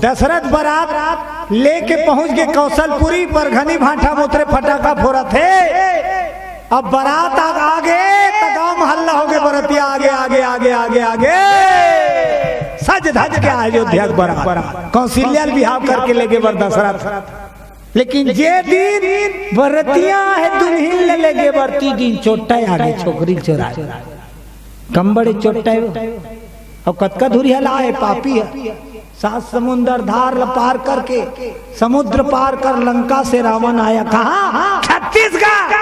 दशरथ बारात लेके पहुंच गए कौशलपुरी पर घनी भाटा मोतरे फटाका फोड़ा थे। अब बारात आगे तो गांव महल्ला हो गए, बरतिया आगे आगे आगे आगे आगे सज धज के अयोध्या बारात कौशल्या बिहाव करके ले गए बर दशरथ। लेकिन जे दिन बरतिया है दुल्हन ले ले गए बरती दिन चोटा आगे छोकरी चोरा कम बड़े चोटा और कतका दूरी हला है पापी है। 7 समुंदर धार पार करके समुद्र पार कर लंका से रावण आया कहा छत्तीसगढ़।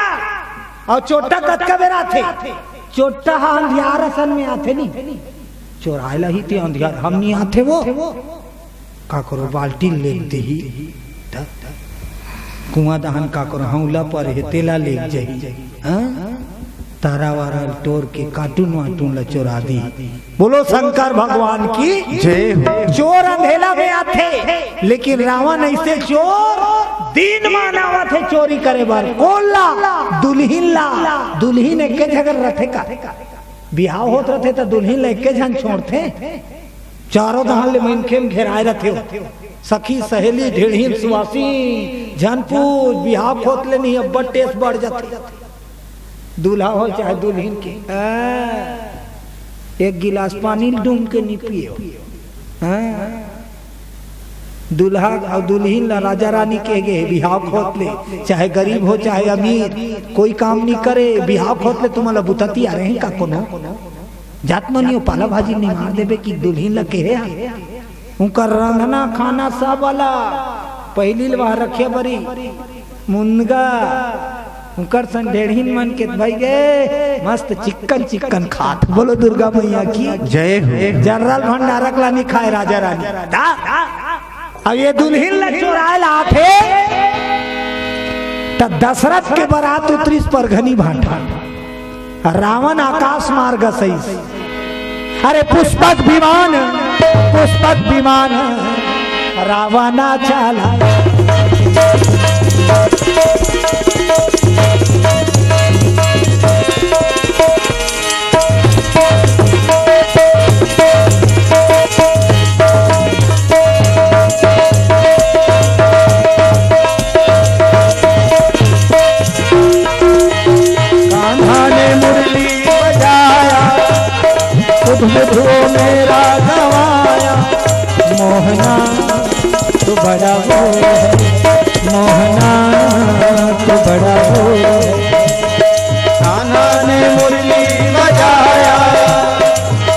और चोटा कतका बेरा थे, चोटा अंधियार असन में आते नहीं चोरायला ही थे अंधियार हम नहीं आते वो का करो बाल्टी ले दे ही कुआं दहन का करो हौला पर है तेला ले जाई तारा वारा तोड़ के कार्टून वाटून ला चोरा दी। बोलो शंकर भगवान की जय हो। चोर अंधेला में आते लेकिन रावण ऐसे चोर दिन मानावा थे चोरी करे बार कोल्ला दुल्हीन एक जगह रथे का बिहाव होत रथे तो दुल्हीन एक जन छोड़ते चारों दहान ले मनखेम घेराए रथे सखी सहेली ढेढ़ी सुवासी जनपूज बिहाव खोत ले नहीं अब टेस्ट बढ़ जाते दूल्हा हो चाहे दुल्हन के एक गिलास पानी डूम के नहीं पिए दूल्हा और दुल्हन ला राजा रानी के गे बिहाव खोत ले चाहे गरीब हो चाहे अमीर कोई काम नहीं करे बिहाव खोत ले तुम्हारा बुतती आ रहे का कोनो जात मनियो पाला भाजी नहीं मार देबे कि दुल्हन ला के उनका रंगना खाना सब वाला पहली लवा रखे बरी मुनगा उनकर संडेढ़ीन मन के भाई गे मस्त चिकन चिकन खात। बोलो दुर्गा मैया की जय हो। जनरल भंडारक ला नहीं खाए राजा रानी अब ये दुल्हन ला चुराए लाथे तब दशरथ के बारात उतरिस पर घनी भाटा रावण आकाश मार्ग सही अरे पुष्पक विमान रावणा चला मधु मेरा गवाया मोहना तू बड़ा हो मोहना तू बड़ा हो कान्हा ने मुरली बजाया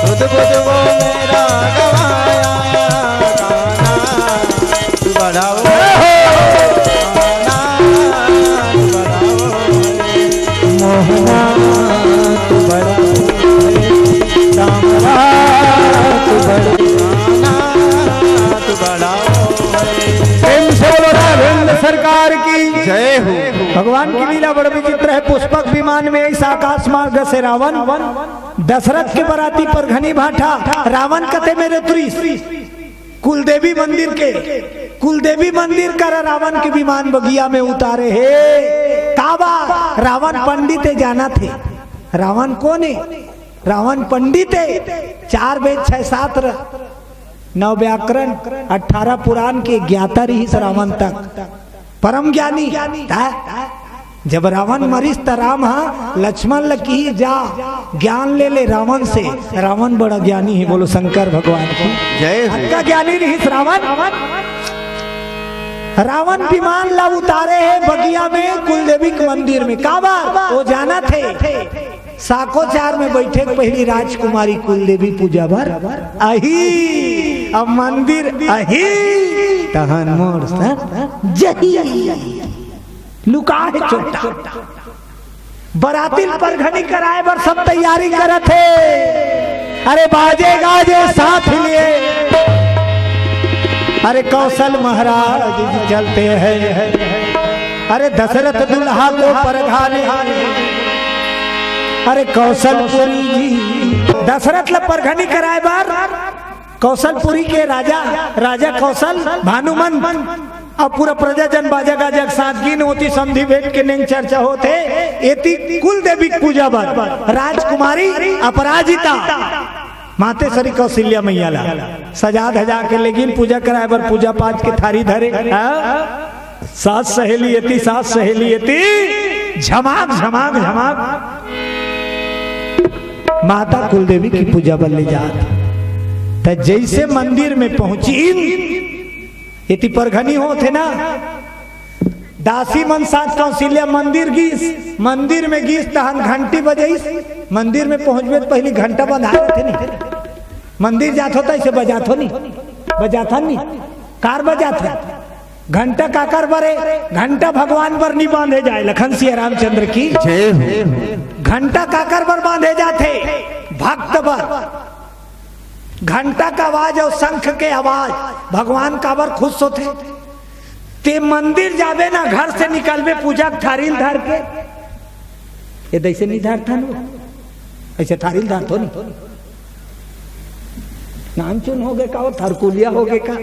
सुध बुध वो मेरा गवाया कान्हा तू बड़ा हो मोहना तू बड़ा हो सरकार की जय हो। भगवान की लीला बड़ विचित्र है। पुष्पक विमान में इस आकाश मार्ग से रावण दशरथ के बराती पर घनी भाटा रावण कथे मेरे तुरी कुलदेवी मंदिर कर रावण के विमान बगिया में उतारे है काबा। रावण पंडित जाना थे। रावण कौन है? रावण पंडित है। 4 वेद 6 7 9 व्याकरण 18 पुराण के ज्ञाता रही रावण तक परम ज्ञानी। जब रावण मरीज त राम लक्ष्मण लकी जा ज्ञान ले रावण से। रावण बड़ा ज्ञानी है। बोलो शंकर भगवान की जय। का ज्ञानी रही रावण विमान ला उतारे है बगिया में कुलदेवी के मंदिर में काबा। वो जाना थे साको 4 में बैठे पहली राजकुमारी कुलदेवी पूजा भर अही अब मंदिर अही तहन मोर जही लुका है छोटा बराती पर घनी कराए बर सब तैयारी करत है। अरे बाजे गाजे साथ लिए अरे कौशल महाराज चलते हैं। अरे दशरथ दुल्हा को परघाने अरे कौशलपुरी जी दशरथ ला परघनी कराए बार कौशलपुरी के राजा कौशल भानुमन अब पूरा प्रजाजन बाजा गाजा सादगी होती समझी भेंट के नहीं चर्चा होते एति कुल देवी पूजा बार राजकुमारी अपराजिता माते सरी कौशल्या मैया ला सजा धजा के लेकिन पूजा कराए बर पूजा पाठ के थारी धरे सास सहेली यती झमाक झमाक झमाक माता कुलदेवी की पूजा बर ले जात। तो जैसे मंदिर में पहुंची इति परघनी होते ना दासी मन साथ कौशल्या मंदिर में गीस तहन घंटी बजाइस। मंदिर में पहुंचबे तो पहले घंटा बंधा थे नहीं मंदिर जात होता इसे बजात नहीं कार बजात है घंटा काकर बरे घंटा भगवान पर नहीं बांधे जाए। लखन सिया रामचंद्र की घंटा काकर पर बांधे जाते भक्त पर। घंटा का आवाज और शंख के आवाज भगवान का बर खुश होते। ते मंदिर जावे ना घर से निकलवे पूजा थारील धार के ये दैसे नहीं धार था ऐसे थारील धार तो नहीं नाम चुन हो गए का और थरकुलिया हो गए का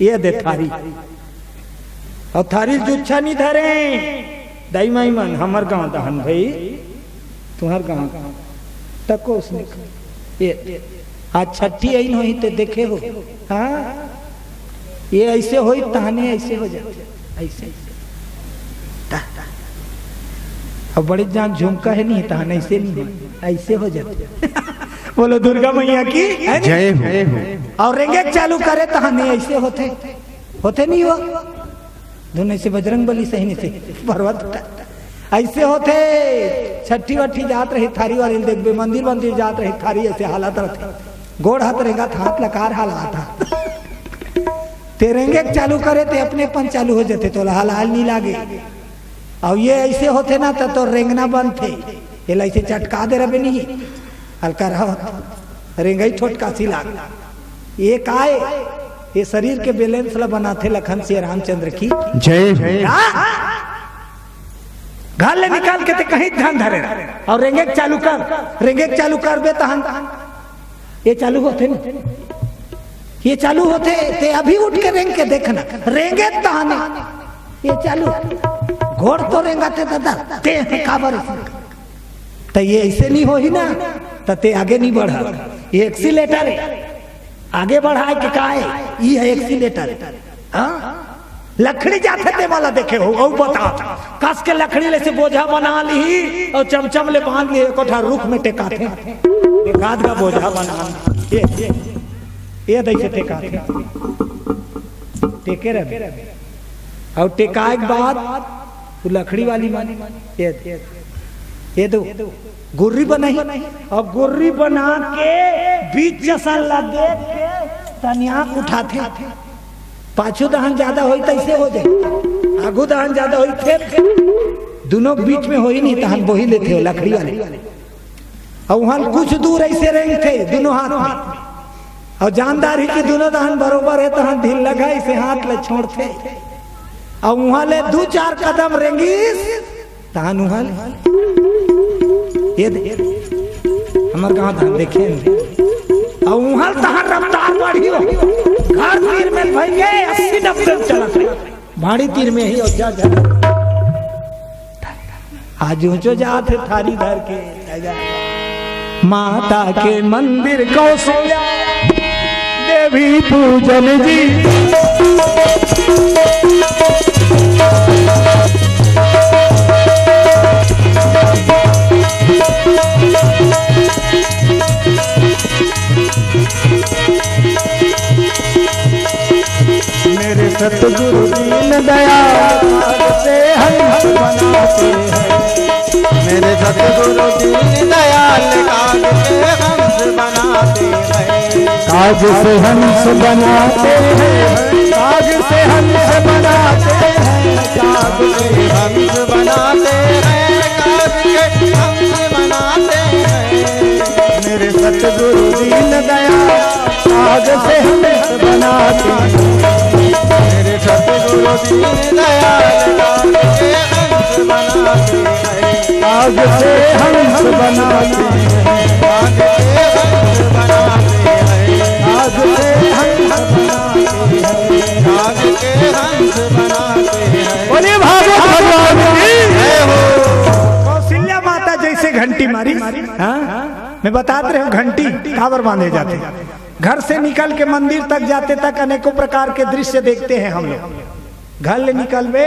ये दे थारी और थारी जुच्छा नहीं धरे दाई माई मन हमार गांव दहन भाई तुम्हार गांव तको उसने ये आज छठी आई नहीं तो देखे हो हाँ ये ऐसे हो तहने ऐसे हो जाए ऐसे अब बड़ी जान झुमका है नहीं तहन ऐसे नहीं ऐसे हो जाते बोलो दुर्गा मैया की जय हो। और रेंगे चालू करे तहने ऐसे होते नहीं हुआ दोनों से बजरंग बली सही नहीं से पर्वत ऐसे होते। छठी वट्ठी जात रही थारी वाली देखबे मंदिर जात रही थारी ऐसे हालत रहते गोड़ हाथ रहेगा हाथ लकार हाल था तेरेंगे चालू करे ते अपने पन चालू हो जाते तो हाल नहीं लागे। और ये ऐसे होते ना तो रेंगना बंद थे ये ऐसे चटका दे रहे नहीं हल्का रहा रेंगई ठोटका सी लाग ये काए ये शरीर के बैलेंस ला बनाते लखन सिया रामचंद्र की जय। घर ले निकाल के ते कहीं ध्यान धरे और रेंगे चालू कर बे तहन ये चालू होते ना ये चालू होते ते अभी उठ के रेंग के देखना रेंगे तहने ये चालू घोड़ तो रेंगाते दादा ते काबर तो ये ऐसे नहीं हो ही ना तो ते आगे नहीं बढ़ा ये एक्सीलेटर है आगे बढ़ाए के का है ये है एक्सीलेटर हाँ लकड़ी जाते ते वाला देखे हो और बता कस के लकड़ी ले से बोझा बना ली और चमचम ले बांध लिए कोठा रुख में टेका थे एकाध का बोझा बना ये दैसे टेका थे टेके रहे और टेकाए के बाद वो लकड़ी वाली मानी ये दो गुर्री बनाई और गुर्री बना के बीच जैसा लगे तनिया उठाते पाछू दहन ज्यादा हो तैसे हो जाए आगू दहन ज्यादा हो फिर दोनों बीच में हो ही नहीं तहन वही लेते हो लकड़ी वाले और वहां कुछ दूर ऐसे रहेंगे थे दोनों हाथ में और जानदार ही कि दोनों दहन बरोबर है तहन ढील लगा इसे हाथ ले छोड़ते और वहां ले 2-4 कदम रेंगीस तहन वहां ये हमार गाँव धान देखे और वहां तहन रफ्तार बढ़ी हो घर तीर में भाई 80-90 चलत भाड़ी तीर में ही और जा आज ऊंचो जात है थारी धर के माता के मंदिर कौशल्या देवी पूजन जी मेरे सतगुरु दीन दयाल से हंस बनाते हैं मेरे सतगुरु दीन दयाल काग से हंस बनाते हैं काग से हंस बनाते हैं काग से हंस बनाते हैं काग से हंस बनाते हैं काग के हंस बनाते हैं मेरे सतगुरु दीन दयाल काग से हंस बनाते हैं मेरे सतगुरु दीन दयाल काग के हंस बनाते हैं काग से हंस बनाते हैं काग के हंस बनाते हैं काग से हंस बनाते हैं काग के हंस बनाते हैं बोले भागवत भगवान की जय हो। कौशल्या माता जैसे घंटी मारी हाँ मैं बताते रहे घंटी काबर बांधे जाते, घर से निकल के मंदिर तक जाते तक अनेकों प्रकार के दृश्य देखते हैं हम लोग। घर ले निकलवे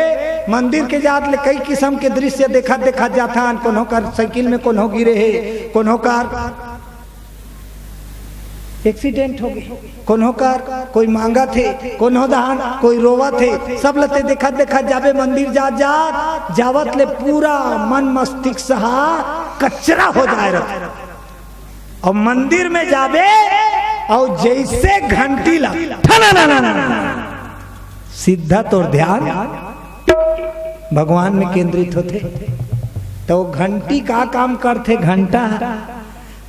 मंदिर के जात ले कई किस्म के दृश्य देखा जाता। कोनो कार साइकिल में कोनो गिरे है, कोनो कार एक्सीडेंट हो गई, कोनो कार कोई मांगा थे, कोनो दान कोई रोवा थे, सब लते देखा जावे मंदिर जावत ले पूरा मन मस्तिष्क सहा कचरा हो जाए रहा। और मंदिर में जावे और जैसे घंटी ला सीधा तो ध्यान भगवान में केंद्रित होते। तो घंटी का काम करते, घंटा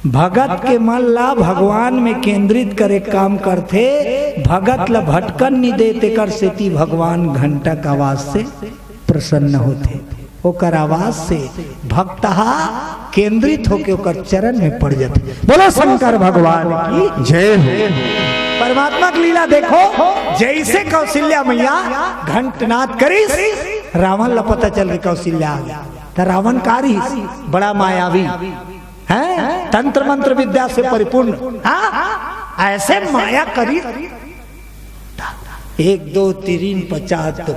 भगत के मन ला भगवान में केंद्रित करे काम करते। भगत ला भटकन नहीं देते कर सेती भगवान घंटा का आवाज से प्रसन्न होते। ओकर आवाज से भक्त केंद्रित होके ओकर चरण में पड़ जाते। बोलो शंकर भगवान की जय हो। परमात्मा की लीला देखो, जैसे कौशल्या मैया घंटनाद करी रावण ला पता चल गया कौशल्या आ गया। तो रावण कारी बड़ा मायावी है, तंत्र मंत्र विद्या से परिपूर्ण, ऐसे माया करी 1 2 3 50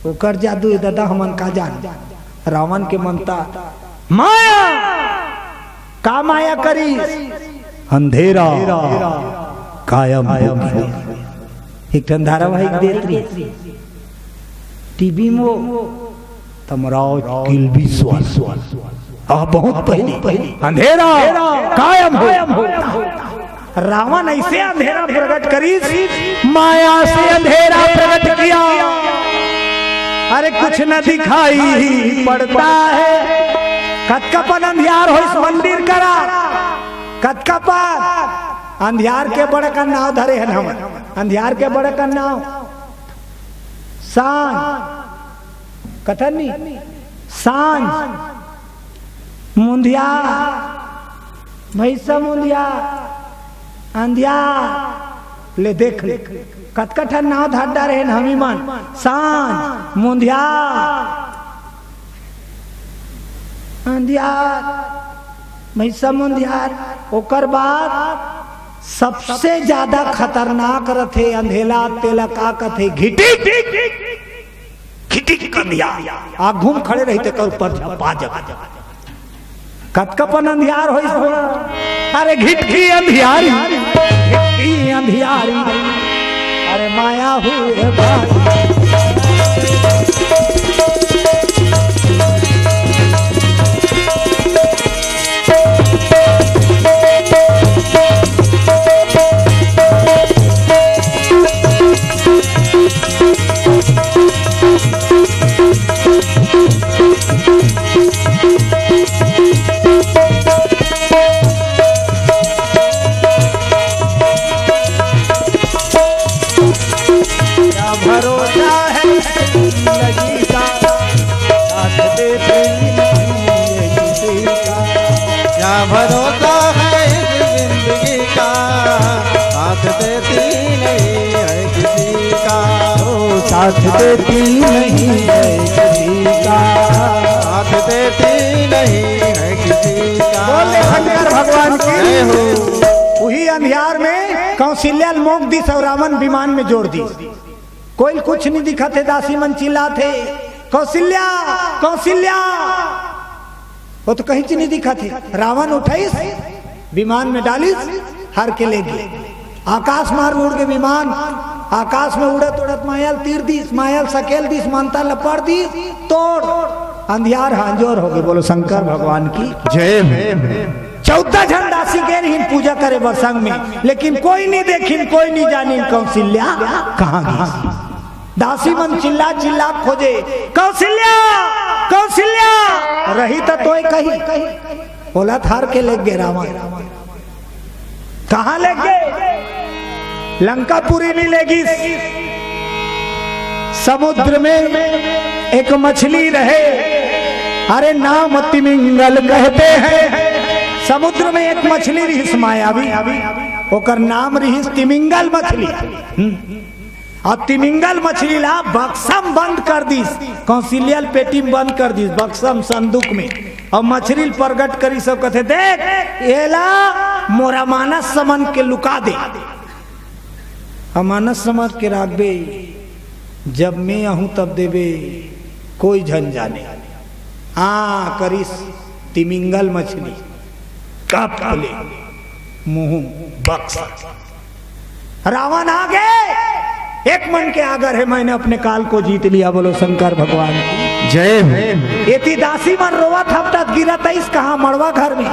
ओकर जादू दादा हमन का जान। रावण के मनता माया का माया करी, अंधेरा कायम हो गया। एक धारावाहिक देख रही टीवी में तमराव किलबी बहुत पहले अंधेरा कायम हो। रावण ऐसे अंधेरा प्रकट करी, माया से अंधेरा प्रकट किया। अरे कुछ न दिखाई पड़ता है, कतकपन अंधियार हो इस मंदिर करा। कतकपन अंधियार के बड़े का नाव धरे हैं हम, अंधियार के बड़े का नाव सांझ कथन नहीं, सांझ मुंधिया भैसा मुंधिया अंधिया ले देख ले कटकठा नाव धाडा रहे हमी मन सांझ मुंधिया अंधियार भैसा मुंधियार। ओकर बाद सबसे ज्यादा खतरनाक रथे अंधेला तेला का कथे घिटी खिटी कंधिया आ घूम खड़े रहते कर ऊपर पाजक कतकपन अंधियार हो। अरे घिटकी अंधियारी घिटकी अंधियारी, अरे माया हुए भरोसा है जिंदगी का, साथ देते नहीं किसी का। क्या भरोसा है जिंदगी का, साथ देती नहीं है किसी का। ओ साथ देती नहीं है किसी का, साथ देती नहीं है किसी का। बोले शंकर भगवान की हो। वही अंधियार में कौशल्या मोक दी और रावण विमान में जोड़ दी। कोई कुछ नहीं दिखा थे, दासी मन चिल्ला थे कौशल्या कौशल्या, वो तो कहीं से नहीं दिखा थे। रावण उठाई विमान में डाली हर के ले गए। आकाश मार्ग उड़ के विमान आकाश में उड़त उड़त मायल तीर दी, मायल सकेल दी, मानता लपड़ दी, तोड़ अंधियार हांजोर हो गए। बोलो शंकर भगवान की जय। 14 जन दासी गए नहीं पूजा करे बरसंग में, लेकिन कोई नहीं देखी, कोई नहीं जानी कौशल्या कहाँ गई। दासी मन चिल्ला चिल्ला खोजे कौशल्या कौशल्या, रही तो कही बोला थार के ले गए। रावण कहाँ ले गए? लंकापुरी नहीं लेगी। समुद्र में एक मछली रहे, अरे नाम तिमिंगल कहते हैं। समुद्र में एक मछली रही मायावी, ओकर नाम रही तिमिंगल मछली। और तिमिंगल मछली ला बक्सम बंद कर दी, कौशल्या पेटी में बंद कर दी, बक्सम संदूक में। और मछली प्रगट करी सब कहते देख एला मोरा मानस समन के लुका दे। मानस समझ के राखबे, जब मैं आहूं तब देवे कोई झन जाने। करिस तिमिंगल मछली कप ले मुंह बक्स। रावण आ गए, एक मन के आगर है मैंने अपने काल को जीत लिया। बोलो शंकर भगवान की जय। एती दासी मन रोवा थपटत गिरत इस कहा मड़वा घर में।